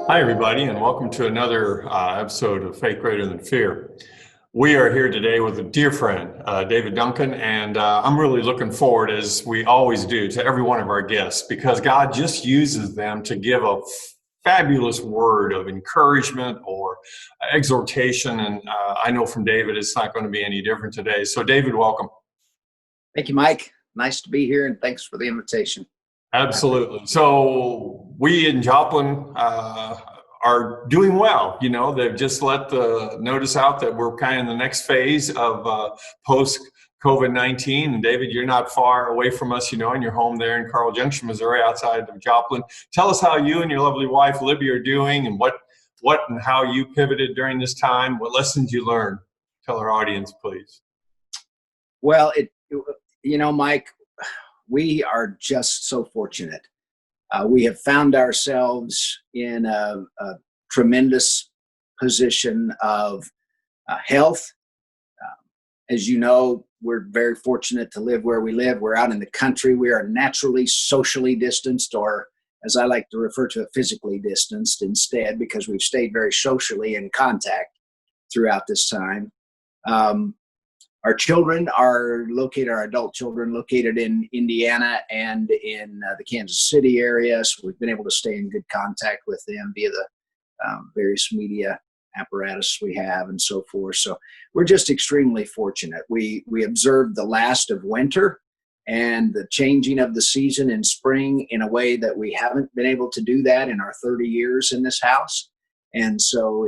Hi, everybody, and welcome to another episode of Faith Greater Than Fear. We are here today with a dear friend, David Duncan, and I'm really looking forward, as we always do, to every one of our guests because God just uses them to give a fabulous word of encouragement or exhortation. And I know from David it's not going to be any different today. So, David, welcome. Thank you, Mike. Nice to be here, and thanks for the invitation. Absolutely. So we in Joplin are doing well. You know, they've just let the notice out that we're kind of in the next phase of post COVID-19. And David, you're not far away from us, you know, in your home there in Carl Junction, Missouri, outside of Joplin. Tell us how you and your lovely wife, Libby, are doing and what and how you pivoted during this time. What lessons you learned? Tell our audience, please. Well, Mike, we are just so fortunate. We have found ourselves in a tremendous position of health. As you know, we're very fortunate to live where we live. We're out in the country. We are naturally socially distanced, or as I like to refer to it, physically distanced instead, because we've stayed very socially in contact throughout this time. Our children are located, our adult children located in Indiana and in the Kansas City area. So we've been able to stay in good contact with them via the various media apparatus we have and so forth. So we're just extremely fortunate. We observed the last of winter and the changing of the season in spring in a way that we haven't been able to do that in our 30 years in this house. And so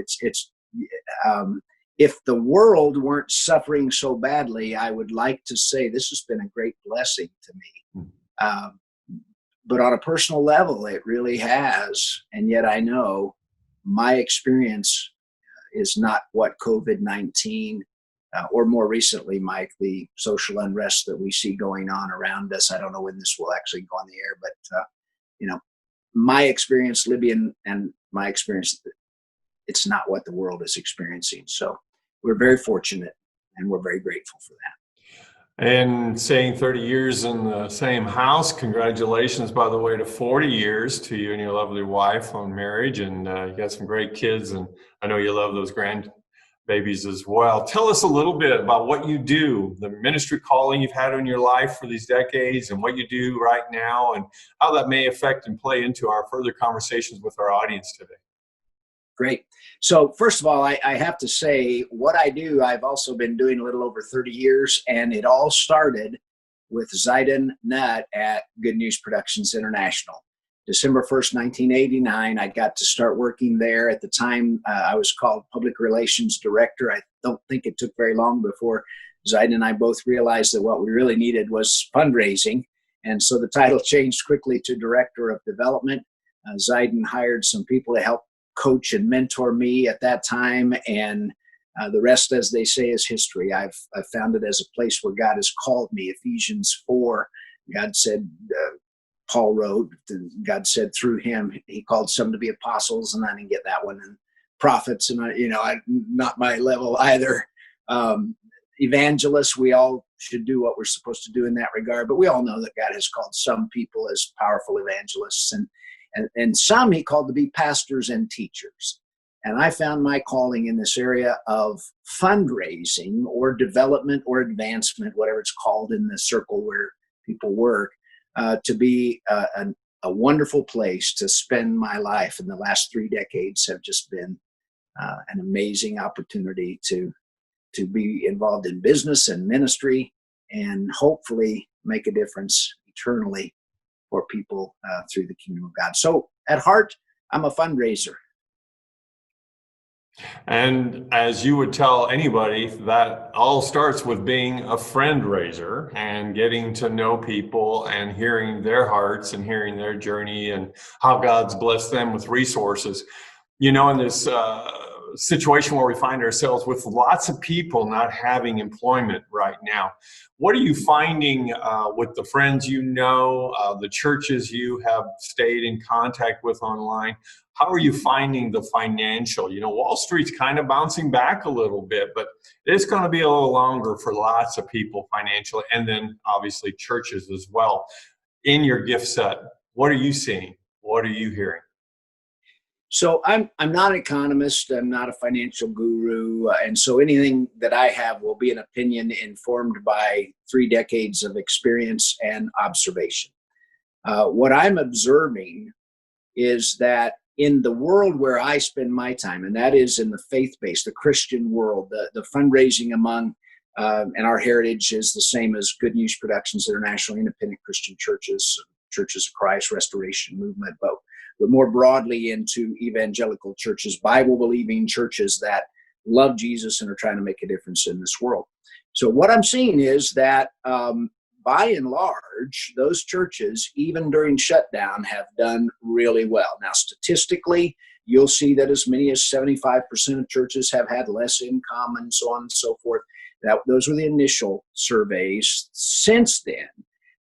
if the world weren't suffering so badly, I would like to say this has been a great blessing to me. But on a personal level, it really has. And yet I know my experience is not what COVID-19 or more recently, Mike, the social unrest that we see going on around us. I don't know when this will actually go on the air, but my experience, Libby, and my experience, it's not what the world is experiencing. So we're very fortunate and we're very grateful for that. And saying 30 years in the same house, congratulations, by the way, to 40 years to you and your lovely wife on marriage. And you got some great kids, and I know you love those grandbabies as well. Tell us a little bit about what you do, the ministry calling you've had in your life for these decades, and what you do right now, and how that may affect and play into our further conversations with our audience today. Great. So first of all, I have to say what I do, I've also been doing a little over 30 years, and it all started with Zayden Nutt at Good News Productions International. December 1st, 1989, I got to start working there. At the time, I was called Public Relations Director. I don't think it took very long before Zayden and I both realized that what we really needed was fundraising. And so the title changed quickly to Director of Development. Zayden hired some people to help coach and mentor me at that time, and the rest, as they say, is history. I've found it as a place where God has called me. Ephesians 4, God said, Paul wrote, God said through him, he called some to be apostles, and I didn't get that one, and prophets, and not my level either. Evangelists, we all should do what we're supposed to do in that regard, but we all know that God has called some people as powerful evangelists, and some he called to be pastors and teachers. And I found my calling in this area of fundraising or development or advancement, whatever it's called in the circle where people work, to be a wonderful place to spend my life. And the last 3 decades have just been an amazing opportunity to be involved in business and ministry and hopefully make a difference eternally for people through the kingdom of God. So at heart, I'm a fundraiser. And as you would tell anybody, that all starts with being a friend raiser and getting to know people and hearing their hearts and hearing their journey and how God's blessed them with resources. You know, in this situation where we find ourselves with lots of people not having employment right now, what are you finding with the friends you know, the churches you have stayed in contact with online? How are you finding the financial? You know, Wall Street's kind of bouncing back a little bit, but it's going to be a little longer for lots of people financially, and then obviously churches as well. In your gift set, what are you seeing? What are you hearing? So I'm not an economist. I'm not a financial guru, and so anything that I have will be an opinion informed by 3 decades of experience and observation. What I'm observing is that in the world where I spend my time, and that is in the faith-based, the Christian world, the fundraising among, and our heritage is the same as Good News Productions International, independent Christian churches, Churches of Christ, Restoration Movement, but more broadly into evangelical churches, Bible-believing churches that love Jesus and are trying to make a difference in this world. So what I'm seeing is that by and large, those churches, even during shutdown, have done really well. Now, statistically, you'll see that as many as 75% of churches have had less income and so on and so forth. Those were the initial surveys. Since then,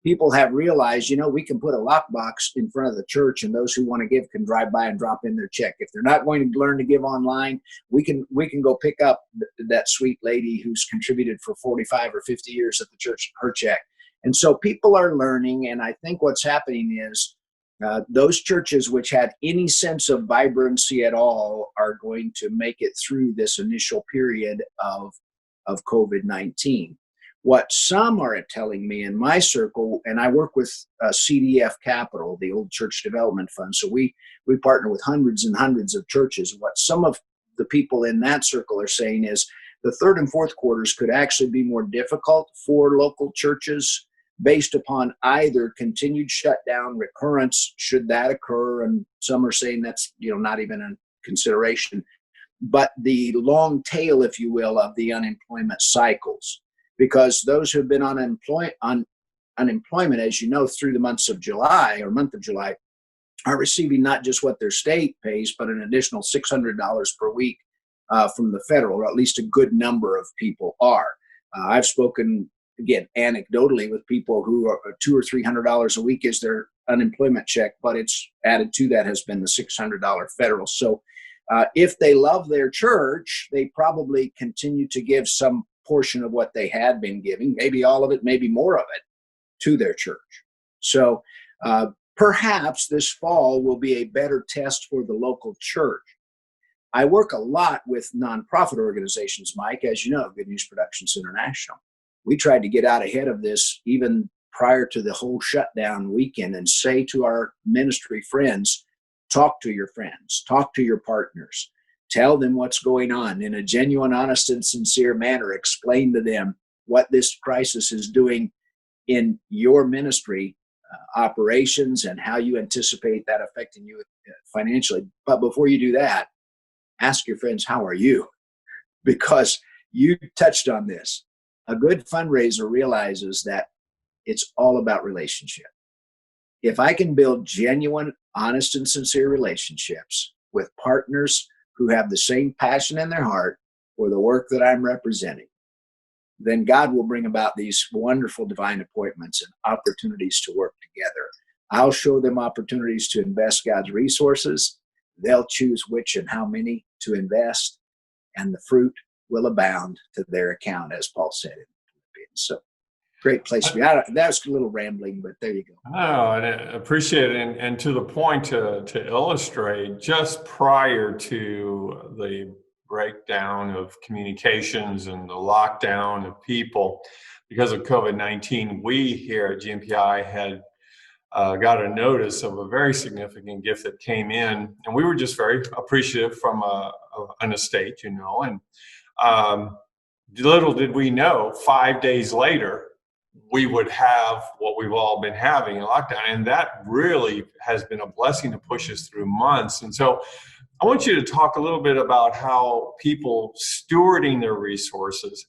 people have realized, we can put a lockbox in front of the church and those who want to give can drive by and drop in their check. If they're not going to learn to give online, we can go pick up that sweet lady who's contributed for 45 or 50 years at the church, her check. And so people are learning, and I think what's happening is those churches which had any sense of vibrancy at all are going to make it through this initial period of COVID-19. What some are telling me in my circle, and I work with CDF Capital, the old Church Development Fund, so we partner with hundreds and hundreds of churches. What some of the people in that circle are saying is the third and fourth quarters could actually be more difficult for local churches based upon either continued shutdown, recurrence, should that occur, and some are saying that's not even a consideration, but the long tail, if you will, of the unemployment cycles. Because those who have been on unemployment, as you know, through the month of July, are receiving not just what their state pays, but an additional $600 per week from the federal, or at least a good number of people are. I've spoken, again, anecdotally with people who are $200 or $300 a week is their unemployment check, but it's added to that has been the $600 federal. So if they love their church, they probably continue to give some portion of what they had been giving, maybe all of it, maybe more of it, to their church. So perhaps this fall will be a better test for the local church. I work a lot with nonprofit organizations, Mike, as you know, Good News Productions International. We tried to get out ahead of this even prior to the whole shutdown weekend and say to our ministry friends, talk to your friends, talk to your partners, tell them what's going on in a genuine, honest, and sincere manner. Explain to them what this crisis is doing in your ministry operations and how you anticipate that affecting you financially. But before you do that, ask your friends, how are you? Because you touched on this. A good fundraiser realizes that it's all about relationship. If I can build genuine, honest, and sincere relationships with partners who have the same passion in their heart for the work that I'm representing, then God will bring about these wonderful divine appointments and opportunities to work together. I'll show them opportunities to invest God's resources. They'll choose which and how many to invest, and the fruit will abound to their account, as Paul said in Philippians. So, great place to be. That was a little rambling, but there you go. Oh, and I appreciate it. And to the point, to illustrate, just prior to the breakdown of communications and the lockdown of people because of COVID-19, we here at GNPI had got a notice of a very significant gift that came in, and we were just very appreciative from an estate, and little did we know, 5 days later, we would have what we've all been having in lockdown. And that really has been a blessing to push us through months. And so I want you to talk a little bit about how people stewarding their resources.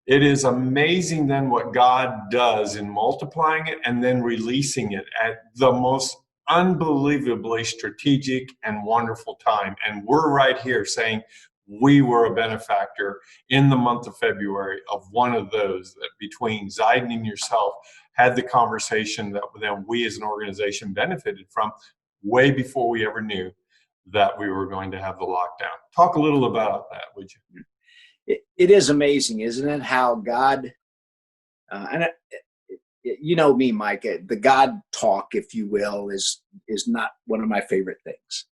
It is amazing then what God does in multiplying it and then releasing it at the most unbelievably strategic and wonderful time. And we're right here saying, we were a benefactor in the month of February of one of those that between Zidon and yourself had the conversation that then we as an organization benefited from way before we ever knew that we were going to have the lockdown. Talk a little about that, would you? It is amazing, isn't it, how God, you know me, Mike, the God talk, if you will, is not one of my favorite things.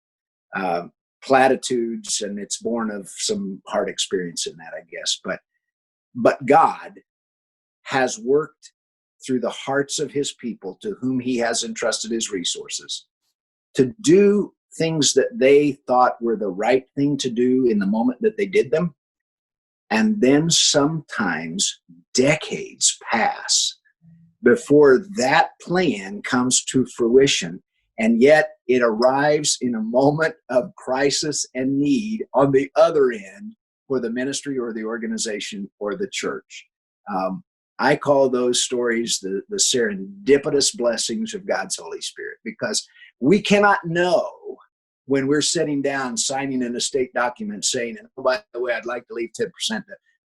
platitudes, and it's born of some hard experience in that, I guess. But God has worked through the hearts of his people to whom he has entrusted his resources to do things that they thought were the right thing to do in the moment that they did them. And then sometimes decades pass before that plan comes to fruition. And yet it arrives in a moment of crisis and need on the other end for the ministry or the organization or the church. I call those stories the serendipitous blessings of God's Holy Spirit, because we cannot know when we're sitting down signing an estate document saying, and oh, by the way, I'd like to leave 10% to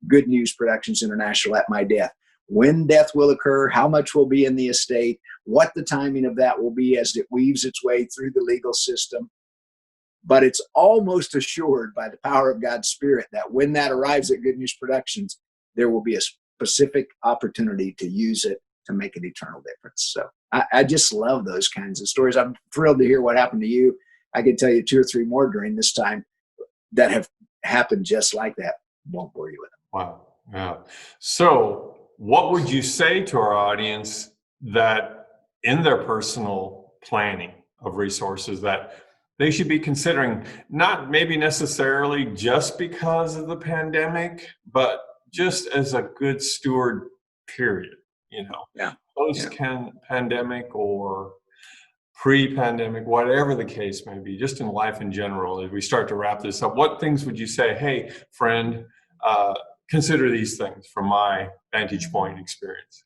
Good News Productions International at my death. When death will occur, how much will be in the estate, what the timing of that will be as it weaves its way through the legal system. But it's almost assured by the power of God's Spirit that when that arrives at Good News Productions, there will be a specific opportunity to use it to make an eternal difference. So I just love those kinds of stories. I'm thrilled to hear what happened to you. I can tell you 2 or 3 more during this time that have happened just like that. Won't bore you with them. Wow. Yeah. So what would you say to our audience that in their personal planning of resources that they should be considering, not maybe necessarily just because of the pandemic, but just as a good steward, period, Yeah. Post-pandemic or pre-pandemic, whatever the case may be, just in life in general, as we start to wrap this up, what things would you say, hey, friend, consider these things from my vantage point experience?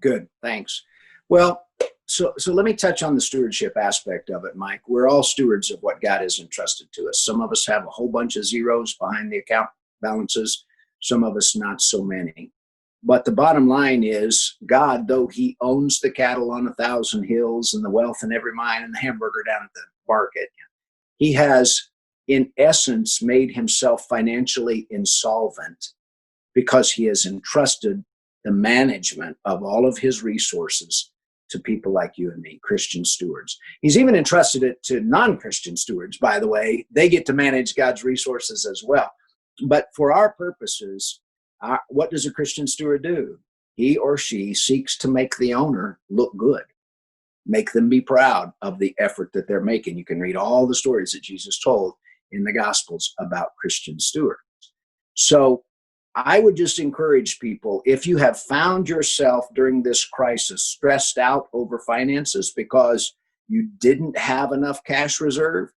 Good. Thanks. Well, so let me touch on the stewardship aspect of it, Mike. We're all stewards of what God has entrusted to us. Some of us have a whole bunch of zeros behind the account balances. Some of us not so many. But the bottom line is, God, though he owns the cattle on 1,000 hills and the wealth in every mine and the hamburger down at the market, he has, in essence, made himself financially insolvent because he has entrusted the management of all of his resources to people like you and me, Christian stewards. He's even entrusted it to non-Christian stewards, by the way. They get to manage God's resources as well. But for our purposes, what does a Christian steward do? He or she seeks to make the owner look good, make them be proud of the effort that they're making. You can read all the stories that Jesus told in the Gospels about Christian stewards. So I would just encourage people, if you have found yourself during this crisis stressed out over finances because you didn't have enough cash reserve,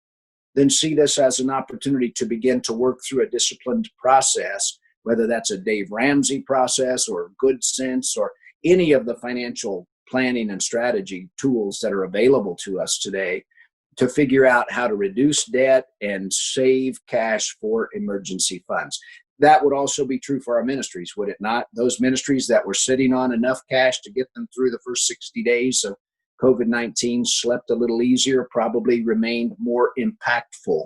then see this as an opportunity to begin to work through a disciplined process, whether that's a Dave Ramsey process or Good Sense or any of the financial planning and strategy tools that are available to us today, to figure out how to reduce debt and save cash for emergency funds. That would also be true for our ministries, would it not? Those ministries that were sitting on enough cash to get them through the first 60 days of COVID-19 slept a little easier, probably remained more impactful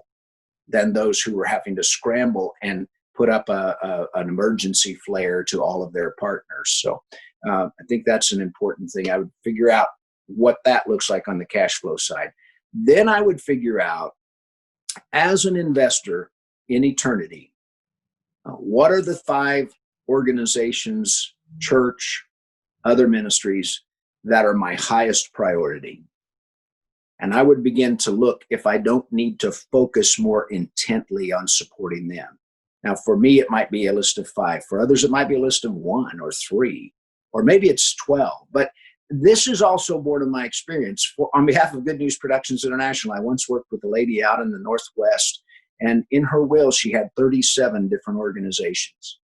than those who were having to scramble and put up an emergency flare to all of their partners. So I think that's an important thing. I would figure out what that looks like on the cash flow side. Then I would figure out, as an investor in eternity, what are the 5 organizations, church, other ministries that are my highest priority? And I would begin to look if I don't need to focus more intently on supporting them. Now, for me, it might be a list of 5. For others, it might be a list of 1 or 3, or maybe it's 12. But this is also born of my experience. On behalf of Good News Productions International, I once worked with a lady out in the Northwest, and in her will, she had 37 different organizations.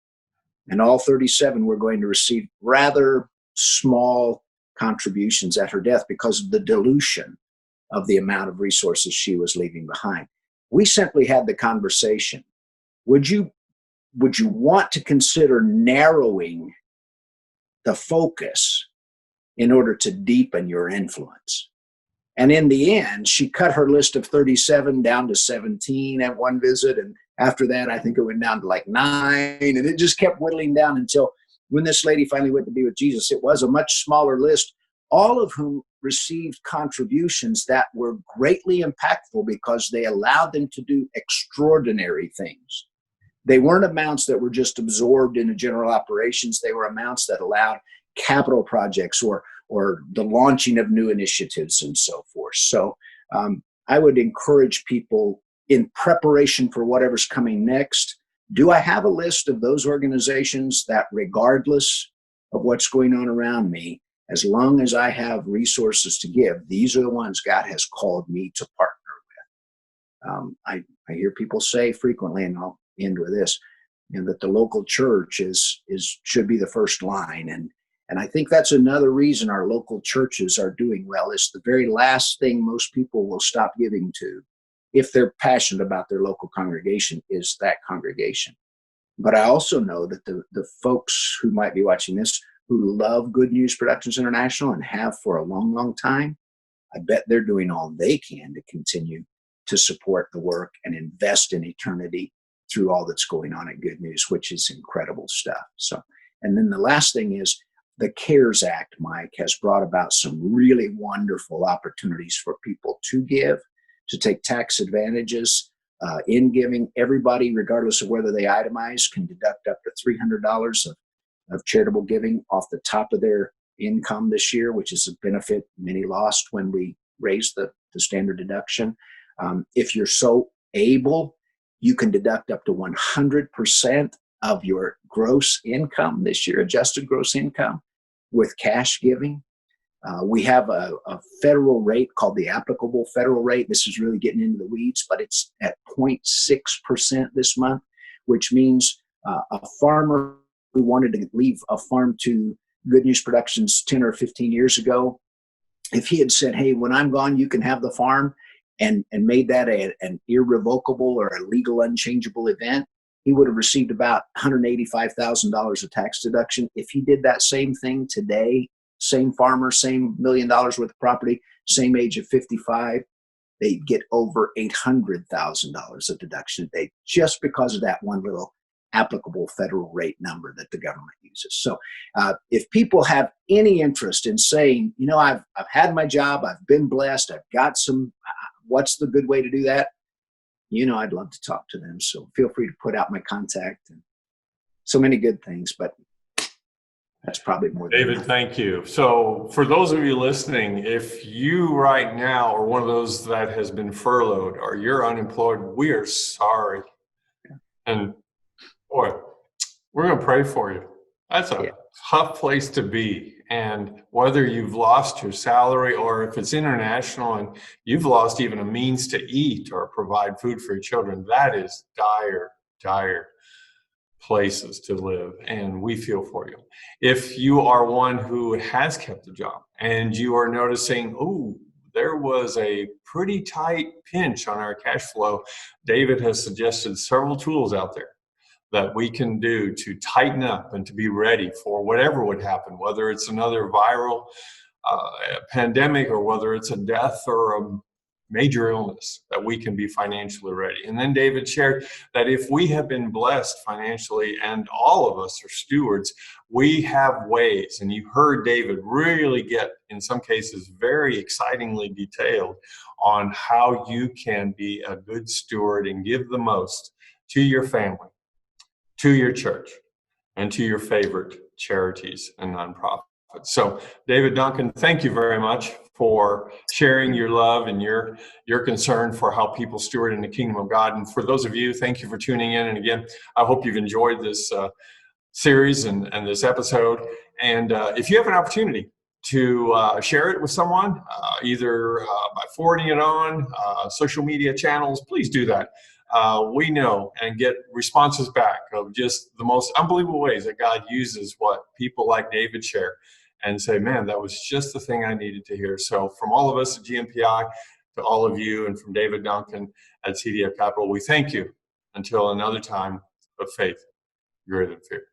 And all 37 were going to receive rather small contributions at her death because of the dilution of the amount of resources she was leaving behind. We simply had the conversation. Would you want to consider narrowing the focus in order to deepen your influence? And in the end, she cut her list of 37 down to 17 at one visit. And after that, I think it went down to like 9. And it just kept whittling down until when this lady finally went to be with Jesus, it was a much smaller list, all of whom received contributions that were greatly impactful because they allowed them to do extraordinary things. They weren't amounts that were just absorbed into general operations. They were amounts that allowed capital projects or the launching of new initiatives and so forth. So I would encourage people in preparation for whatever's coming next. Do I have a list of those organizations that, regardless of what's going on around me, as long as I have resources to give, these are the ones God has called me to partner with? I hear people say frequently, and I'll end with this, that the local church should be the first line. And I think that's another reason our local churches are doing well. It's the very last thing most people will stop giving to, if they're passionate about their local congregation, is that congregation. But I also know that the folks who might be watching this who love Good News Productions International and have for a long, long time, I bet they're doing all they can to continue to support the work and invest in eternity through all that's going on at Good News, which is incredible stuff. So, and then the last thing is the CARES Act, Mike, has brought about some really wonderful opportunities for people to give, to take tax advantages in giving. Everybody, regardless of whether they itemize, can deduct up to $300 of charitable giving off the top of their income this year, which is a benefit many lost when we raised the standard deduction. If you're so able, you can deduct up to 100% of your gross income this year, adjusted gross income, with cash giving. We have a federal rate called the applicable federal rate. This is really getting into the weeds, but it's at 0.6% this month, which means a farmer who wanted to leave a farm to Good News Productions 10 or 15 years ago, if he had said, hey, when I'm gone, you can have the farm, and made that an irrevocable or a legal unchangeable event, he would have received about $185,000 of tax deduction. If he did that same thing today, same farmer, same $1 million worth of property, same age of 55, they'd get over $800,000 of deduction a day just because of that one little applicable federal rate number that the government uses. So if people have any interest in saying, I've had my job, I've been blessed, I've got some, what's the good way to do that? I'd love to talk to them. So feel free to put out my contact and so many good things, but that's probably more than David, enough. thank you. So for those of you listening, if you right now are one of those that has been furloughed or you're unemployed, we are sorry. And boy, we're going to pray for you. That's a tough place to be. And whether you've lost your salary or if it's international and you've lost even a means to eat or provide food for your children, that is dire, dire places to live. And we feel for you. If you are one who has kept a job and you are noticing, there was a pretty tight pinch on our cash flow, David has suggested several tools out there that we can do to tighten up and to be ready for whatever would happen, whether it's another viral pandemic or whether it's a death or a major illness, that we can be financially ready. And then David shared that if we have been blessed financially, and all of us are stewards, we have ways, and you heard David really get, in some cases, very excitingly detailed on how you can be a good steward and give the most to your family, to your church, and to your favorite charities and nonprofits. So, David, Duncan, thank you very much for sharing your love and your concern for how people steward in the kingdom of God. And for those of you, thank you for tuning in. And again, I hope you've enjoyed this series and this episode. And if you have an opportunity to share it with someone, either by forwarding it on social media channels, please do that. We know and get responses back of just the most unbelievable ways that God uses what people like David share and say, man, that was just the thing I needed to hear. So from all of us at GNPI to all of you, and from David Duncan at CDF Capital, we thank you until another time of faith greater than fear.